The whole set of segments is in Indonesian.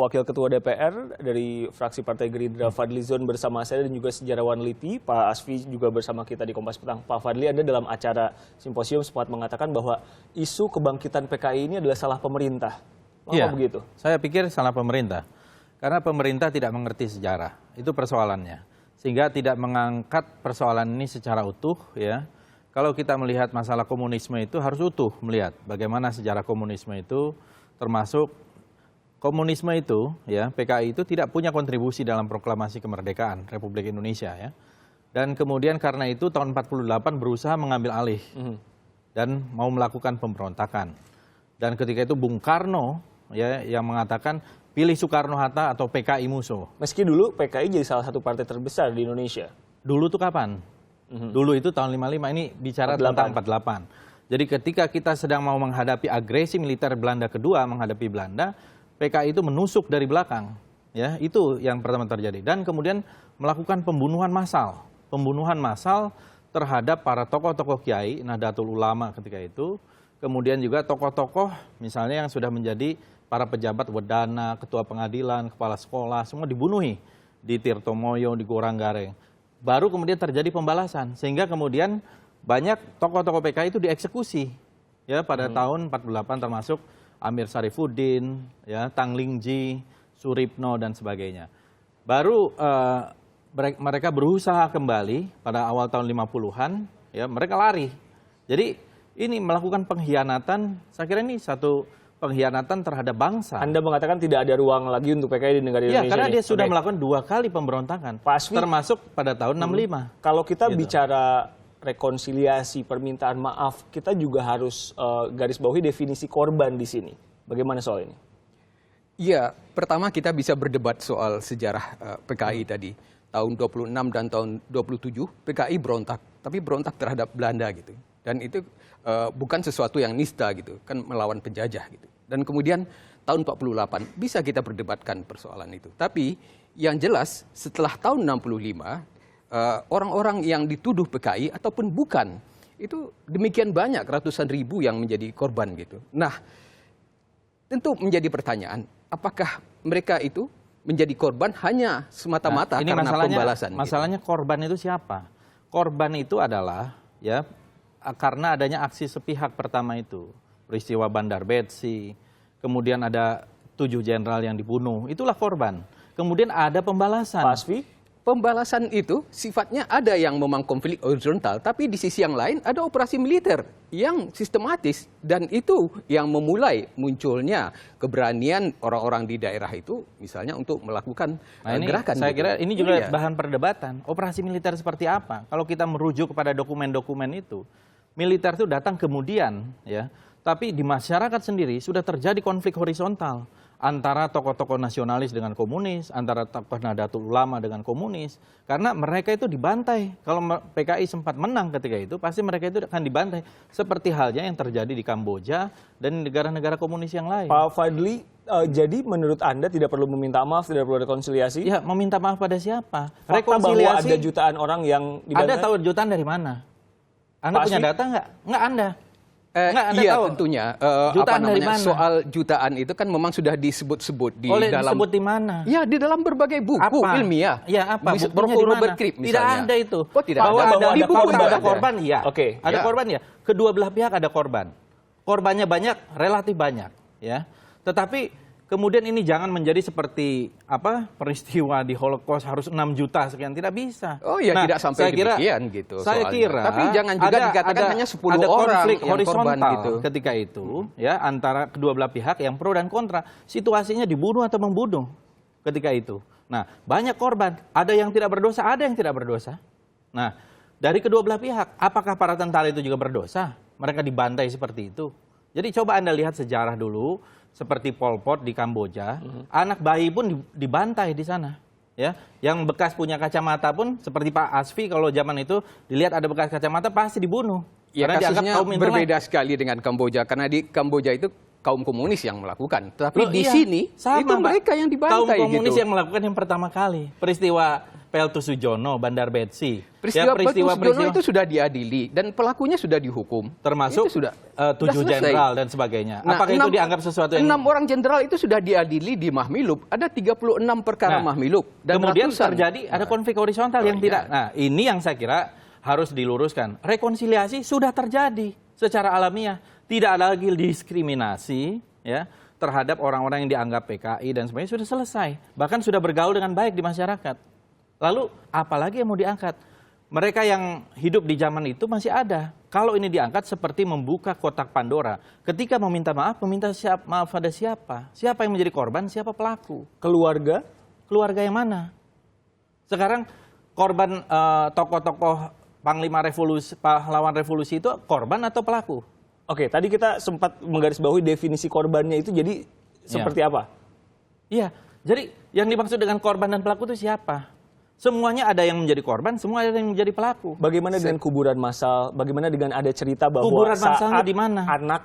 Wakil Ketua DPR dari fraksi Partai Gerindra Fadly Zon bersama saya dan juga sejarawan LIPI, Pak Asfi juga bersama kita di Kompas Petang. Pak Fadly, Anda dalam acara simposium sempat mengatakan bahwa isu kebangkitan PKI ini adalah salah pemerintah. Mengapa begitu? Saya pikir salah pemerintah. Karena pemerintah tidak mengerti sejarah. Itu persoalannya. Sehingga tidak mengangkat persoalan ini secara utuh, ya. Kalau kita melihat masalah komunisme itu harus utuh melihat bagaimana sejarah komunisme itu, termasuk komunisme itu, ya, PKI itu tidak punya kontribusi dalam proklamasi kemerdekaan Republik Indonesia, ya. Dan kemudian karena itu tahun 48 berusaha mengambil alih dan mau melakukan pemberontakan. Dan ketika itu Bung Karno, ya, yang mengatakan pilih Soekarno-Hatta atau PKI musuh. Meski dulu PKI jadi salah satu partai terbesar di Indonesia. Dulu tuh kapan? Dulu itu tahun 55, ini bicara tentang 48. Jadi ketika kita sedang mau menghadapi agresi militer Belanda kedua, menghadapi Belanda, PKI itu menusuk dari belakang, ya, itu yang pertama terjadi. Dan kemudian melakukan pembunuhan massal terhadap para tokoh-tokoh kiai, Nahdlatul Ulama ketika itu, kemudian juga tokoh-tokoh misalnya yang sudah menjadi para pejabat wedana, ketua pengadilan, kepala sekolah, semua dibunuhi di Tirtomoyo, di Goranggareng. Baru kemudian terjadi pembalasan, sehingga kemudian banyak tokoh-tokoh PKI itu dieksekusi, ya, pada tahun 48 termasuk Amir Sarifuddin, ya, Tang Lingji, Suripno, dan sebagainya. Baru mereka berusaha kembali pada awal tahun 50-an, ya, mereka lari. Jadi ini melakukan pengkhianatan, saya kira ini satu pengkhianatan terhadap bangsa. Anda mengatakan tidak ada ruang lagi untuk PKI di negara Indonesia. Ya, karena dia sudah melakukan 2 kali pemberontakan, termasuk pada tahun 65. Kalau kita bicara rekonsiliasi, permintaan maaf, kita juga harus garis bawahi definisi korban di sini. Bagaimana soal ini? Ya, pertama kita bisa berdebat soal sejarah PKI tadi. Tahun 26 dan tahun 27 PKI berontak, tapi berontak terhadap Belanda gitu. Dan itu bukan sesuatu yang nista gitu, kan melawan penjajah gitu. Dan kemudian tahun 48 bisa kita berdebatkan persoalan itu. Tapi yang jelas setelah tahun 65 orang-orang yang dituduh PKI ataupun bukan, itu demikian banyak, ratusan ribu yang menjadi korban gitu. Nah, tentu menjadi pertanyaan, apakah mereka itu menjadi korban hanya semata-mata karena pembalasan? Masalahnya gitu. Korban itu siapa? Korban itu adalah, ya, karena adanya aksi sepihak pertama itu. Peristiwa Bandar Betsi, kemudian ada 7 jenderal yang dibunuh, itulah korban. Kemudian ada pembalasan. Pak Asfi? Pembalasan itu sifatnya ada yang memang konflik horizontal, tapi di sisi yang lain ada operasi militer yang sistematis, dan itu yang memulai munculnya keberanian orang-orang di daerah itu misalnya untuk melakukan gerakan. Saya kira ini juga bahan perdebatan. Operasi militer seperti apa? Kalau kita merujuk kepada dokumen-dokumen itu, militer itu datang kemudian, ya. Tapi di masyarakat sendiri sudah terjadi konflik horizontal antara tokoh-tokoh nasionalis dengan komunis, antara tokoh Nahdlatul Ulama dengan komunis, karena mereka itu dibantai. Kalau PKI sempat menang ketika itu, pasti mereka itu akan dibantai. Seperti halnya yang terjadi di Kamboja dan negara-negara komunis yang lain. Pak Fadly, jadi menurut Anda tidak perlu meminta maaf, tidak perlu rekonsiliasi? Ya, meminta maaf pada siapa? Rekonsiliasi bahwa ada jutaan orang yang dibantai? Anda tahu jutaan dari mana? Anda punya data nggak? Nggak Anda. Iya tahu. Tentunya jutaan dari mana? Soal jutaan itu kan memang sudah disebut-sebut di dalam. Disebut di mana? Ya, di dalam berbagai buku ilmiah. Ya, apa? Robert Cribb misalnya. Tidak ada itu. Oh, tidak bahwa ada. Di buku ada korban, ya. Oke. Ada korban, ya. Kedua belah pihak ada korban. Korbannya banyak, relatif banyak, ya. Tetapi kemudian ini jangan menjadi seperti peristiwa di Holocaust harus 6 juta sekian, tidak bisa. Oh ya, tidak sampai demikian gitu. Saya kira. Tapi jangan juga dikatakan hanya 10 orang konflik yang korban gitu. Ketika itu, ya, antara kedua belah pihak yang pro dan kontra. Situasinya dibunuh atau membunuh ketika itu. Nah, banyak korban. Ada yang tidak berdosa, ada yang tidak berdosa. Nah, dari kedua belah pihak, apakah para tentara itu juga berdosa? Mereka dibantai seperti itu. Jadi coba Anda lihat sejarah dulu. Seperti Pol Pot di Kamboja, anak bayi pun dibantai di sana, ya. Yang bekas punya kacamata pun seperti Pak Asfi, kalau zaman itu dilihat ada bekas kacamata pasti dibunuh. Ya, kasusnya berbeda sekali dengan Kamboja, karena di Kamboja itu kaum komunis yang melakukan, tapi di sini itu mereka yang dibantai. Kaum komunis yang melakukan yang pertama kali peristiwa Peltu Sujono, Bandar Betsi. Peristiwa Sujono itu sudah diadili dan pelakunya sudah dihukum. Termasuk itu sudah 7 jenderal dan sebagainya. Nah, Apakah itu dianggap sesuatu yang... 6 orang jenderal itu sudah diadili di Mahmilub. Ada 36 perkara Mahmilub. Dan kemudian ratusan. terjadi ada konflik horizontal yang tidak. Nah, ini yang saya kira harus diluruskan. Rekonsiliasi sudah terjadi secara alamiah. Tidak ada lagi diskriminasi ya terhadap orang-orang yang dianggap PKI dan sebagainya, sudah selesai. Bahkan sudah bergaul dengan baik di masyarakat. Lalu apalagi yang mau diangkat? Mereka yang hidup di zaman itu masih ada. Kalau ini diangkat seperti membuka kotak Pandora. Ketika meminta maaf maaf pada siapa? Siapa yang menjadi korban, siapa pelaku? Keluarga? Keluarga yang mana? Sekarang korban tokoh-tokoh Panglima Revolusi, pahlawan revolusi itu korban atau pelaku? Oke, tadi kita sempat menggarisbawahi definisi korbannya itu jadi seperti apa? Iya, jadi yang dimaksud dengan korban dan pelaku itu siapa? Semuanya ada yang menjadi korban, semua ada yang menjadi pelaku. Bagaimana dengan kuburan massal? Bagaimana dengan ada cerita bahwa kuburan massalnya saat di mana? Anak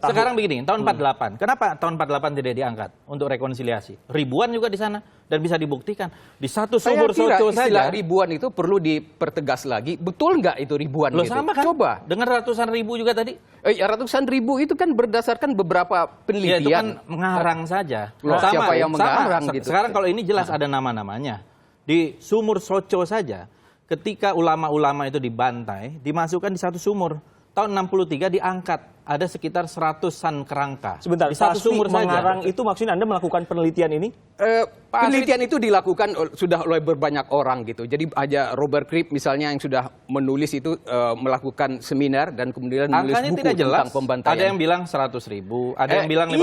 sekarang begini, tahun 48. Kenapa tahun 48 tidak diangkat untuk rekonsiliasi? Ribuan juga di sana dan bisa dibuktikan di satu sumur soco saja. Ribuan itu perlu dipertegas lagi. Betul nggak itu ribuan? Loh, gitu? sama kan? Coba. Dengan ratusan ribu juga tadi. Ratusan ribu itu kan berdasarkan beberapa penelitian. Ya, itu kan mengarang saja. Loh, siapa yang mengarang gitu? Sekarang kalau ini jelas ada nama-namanya. Di sumur soco saja, ketika ulama-ulama itu dibantai, dimasukkan di satu sumur. Tahun 63 diangkat, ada sekitar 100-an kerangka. Sebentar, di satu sumur mengarang saja. itu maksudnya Anda melakukan penelitian ini? Penelitian itu dilakukan sudah oleh berbanyak orang gitu. Jadi aja Robert Cribb misalnya yang sudah menulis itu melakukan seminar dan kemudian menulis angkanya buku tidak jelas. tentang pembantaian. Ada yang bilang 100.000, ada yang bilang 50.000,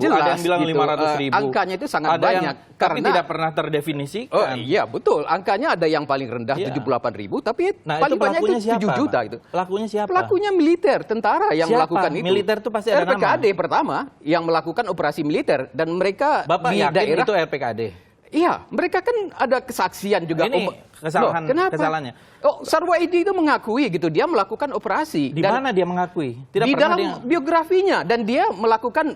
ada yang bilang gitu. 500.000. Angkanya itu sangat ada banyak. Yang, tapi tidak pernah terdefinisikan. Oh iya betul, angkanya ada yang paling rendah 78.000, tapi paling banyak itu 7 juta itu. Pelakunya siapa? Pelakunya militer, tentara yang melakukan itu. Militer itu pasti ada nama. RPKAD pertama yang melakukan operasi militer dan mereka Bapak di yakin daerah itu RPKAD? Iya, mereka kan ada kesaksian juga. Ini kesalahannya. Oh, Sarwaidi itu mengakui gitu, dia melakukan operasi. Di mana dia mengakui? Di dalam biografinya dan dia melakukan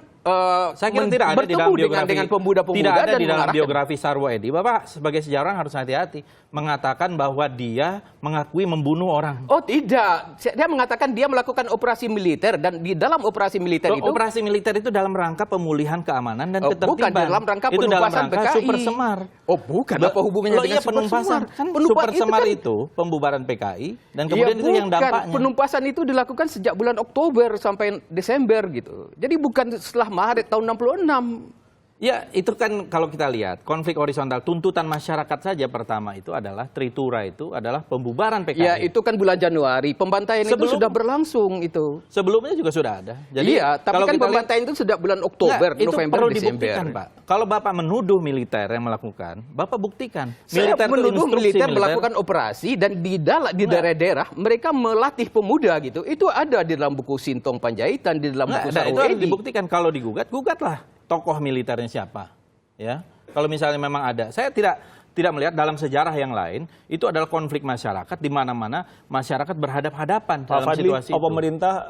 saya kira tidak ada di dalam biografi dengan pemuda-pemuda tidak ada dan di dalam biografi Sarwaedi. Bapak sebagai sejarawan harus hati-hati mengatakan bahwa dia mengakui membunuh orang. Oh tidak, dia mengatakan dia melakukan operasi militer dan di dalam operasi militer itu operasi militer itu dalam rangka pemulihan keamanan dan ketertiban. Bukan dalam rangka itu dalam penumpasan rangka PKI. Super Semar. Oh bukan, apa hubungannya dengan Super penumpasan? Semar? Kan Super Semar itu pembubaran PKI dan kemudian itu yang dampaknya. Penumpasan itu dilakukan sejak bulan Oktober sampai Desember gitu. Jadi bukan setelah Maret tahun 66. Ya, itu kan kalau kita lihat konflik horizontal, tuntutan masyarakat saja pertama itu adalah Tritura itu adalah pembubaran PKI. Ya, itu kan bulan Januari. Pembantaian itu sudah berlangsung itu. Sebelumnya juga sudah ada. Jadi, iya, tapi kan pembantaian itu sejak bulan Oktober, November, perlu Desember. Dibuktikan, Pak. Kalau Bapak menuduh militer yang melakukan, Bapak buktikan. Saya menuduh militer melakukan operasi dan di daerah-daerah mereka melatih pemuda gitu. Itu ada di dalam buku Sintong Panjaitan, di dalam buku Sarwaedi. Itu harus dibuktikan. Kalau digugat, gugatlah. Tokoh militernya siapa? Ya, kalau misalnya memang ada, saya tidak melihat dalam sejarah yang lain itu adalah konflik masyarakat di mana-mana masyarakat berhadap-hadapan dalam situasi itu. Pemerintah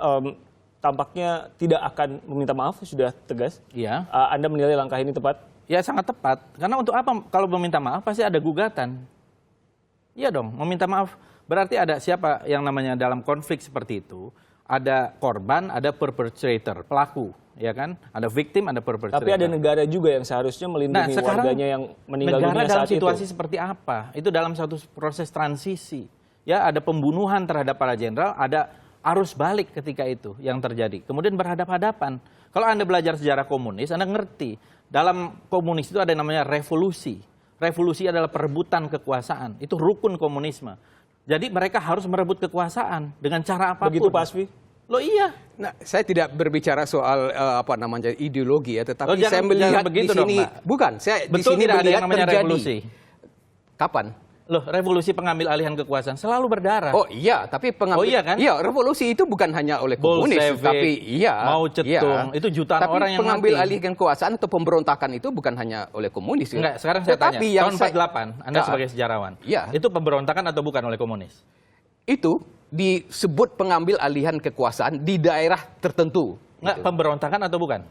tampaknya tidak akan meminta maaf, sudah tegas. Iya. Anda menilai langkah ini tepat? Ya sangat tepat. Karena untuk apa? Kalau meminta maaf pasti ada gugatan. Iya dong, meminta maaf berarti ada siapa yang namanya dalam konflik seperti itu ada korban, ada perpetrator, pelaku. Ya kan, ada victim, ada perpetrator. Tapi ada negara juga yang seharusnya melindungi warganya yang meninggal dunia saat itu. Negara dalam situasi seperti apa? Itu dalam satu proses transisi. Ya, ada pembunuhan terhadap para jenderal, ada arus balik ketika itu yang terjadi. Kemudian berhadap-hadapan. Kalau Anda belajar sejarah komunis, Anda ngerti. Dalam komunis itu ada yang namanya revolusi. Revolusi adalah perebutan kekuasaan. Itu rukun komunisme. Jadi mereka harus merebut kekuasaan dengan cara apapun. Begitu Pak Asfi? Loh iya. Nah, saya tidak berbicara soal ideologi ya, tetapi saya melihat di sini bukan, saya di sini tidak ada melihat yang namanya terjadi. Revolusi. Kapan? Loh, revolusi pengambil alihan kekuasaan selalu berdarah. Oh iya, tapi revolusi itu bukan hanya oleh komunis, tapi Mao Zedong, itu jutaan orang yang pengambil mati. alihan kekuasaan atau pemberontakan itu bukan hanya oleh komunis. Enggak, sekarang saya tanya, tahun 48, Anda sebagai sejarawan, itu pemberontakan atau bukan oleh komunis? Itu disebut pengambil alihan kekuasaan di daerah tertentu. Enggak, pemberontakan atau bukan?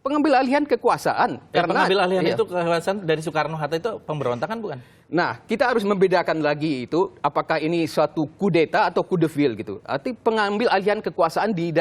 pengambil alihan kekuasaan. Pengambil alihan iya. itu kekuasaan dari Soekarno-Hatta itu pemberontakan bukan? Nah, kita harus membedakan lagi itu apakah ini suatu kudeta atau coup de fil gitu. Arti pengambil alihan kekuasaan di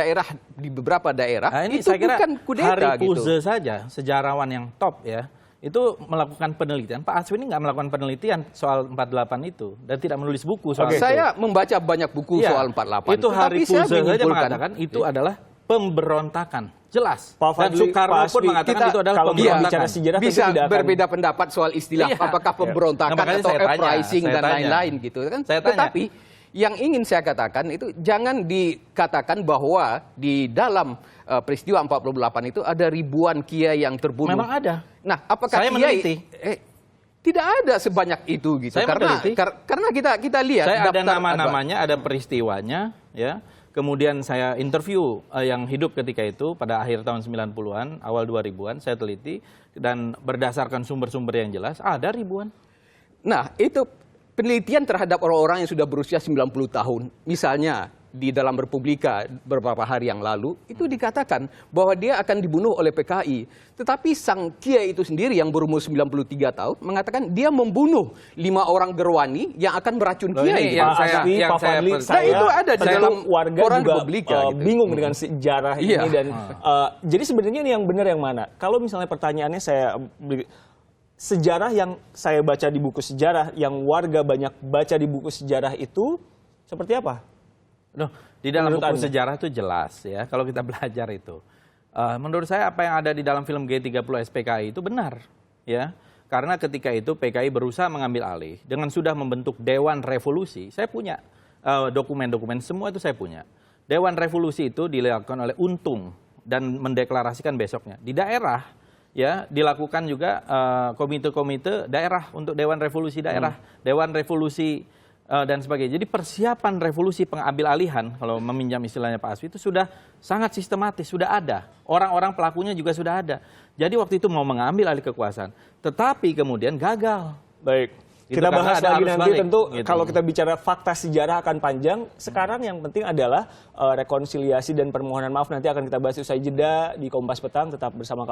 beberapa daerah Nah, ini itu saya kira bukan kudeta Hari gitu. Puze saja, sejarawan yang top ya, itu melakukan penelitian. Pak Asfi ini nggak melakukan penelitian soal 48 itu dan tidak menulis buku soal itu. Saya membaca banyak buku Iya, soal 48. itu Hari tetapi saya Puze saja menyimpulkan- mengatakan itu adalah pemberontakan. Jelas. Pak Dan Fadli, Soekarno Pak pun Asfi, mengatakan kita itu adalah kalau pemberontakan. bicara sejarah tentu bisa tidak akan- berbeda pendapat soal istilah Iya. apakah pemberontakan Nah, makanya atau saya tanya, uprising saya dan tanya. lain-lain gitu kan. Saya tanya. Tetapi yang ingin saya katakan itu jangan dikatakan bahwa di dalam peristiwa 48 itu ada ribuan kiai yang terbunuh. Memang ada. Nah, apakah Saya kiai meneliti. tidak ada sebanyak itu gitu. Saya Karena meneliti. karena kita lihat Saya ada daftar nama-namanya, ada peristiwanya, ya. Kemudian saya interview yang hidup ketika itu pada akhir tahun 90-an, awal 2000-an, saya teliti dan berdasarkan sumber-sumber yang jelas ada ribuan. Nah, itu penelitian terhadap orang-orang yang sudah berusia 90 tahun. Misalnya di dalam Republika beberapa hari yang lalu, itu dikatakan bahwa dia akan dibunuh oleh PKI. Tetapi sang kiai itu sendiri yang berumur 93 tahun mengatakan dia membunuh 5 orang gerwani yang akan meracun Loh, kiai. ini yang Pak saya- Asfi, yang Pak saya Fadli, percaya. saya Nah, itu ada di tetap dalam warga koran juga Republika, gitu. bingung dengan sejarah Iya. ini dan jadi sebenarnya ini yang benar yang mana? Kalau misalnya pertanyaannya sejarah yang saya baca di buku sejarah, yang warga banyak baca di buku sejarah itu seperti apa? Loh, di dalam Menurut buku Anda? sejarah itu jelas ya, kalau kita belajar itu. Menurut saya apa yang ada di dalam film G30 SPKI itu benar, ya. Karena ketika itu PKI berusaha mengambil alih dengan sudah membentuk Dewan Revolusi. Saya punya dokumen-dokumen, semua itu saya punya. Dewan Revolusi itu dilakukan oleh Untung dan mendeklarasikan besoknya. Di daerah ya dilakukan juga komite-komite daerah untuk Dewan Revolusi daerah, Dewan Revolusi dan sebagainya. Jadi persiapan revolusi pengambil alihan, kalau meminjam istilahnya Pak Asfi, itu sudah sangat sistematis, sudah ada. Orang-orang pelakunya juga sudah ada. Jadi waktu itu mau mengambil alih kekuasaan, tetapi kemudian gagal. Baik. Gitu, Kita karena bahas ada lagi arus nanti balik, tentu gitu. kalau kita bicara fakta sejarah akan panjang. Sekarang yang penting adalah rekonsiliasi dan permohonan maaf nanti akan kita bahas usai jeda di Kompas Petang. Tetap bersama kami.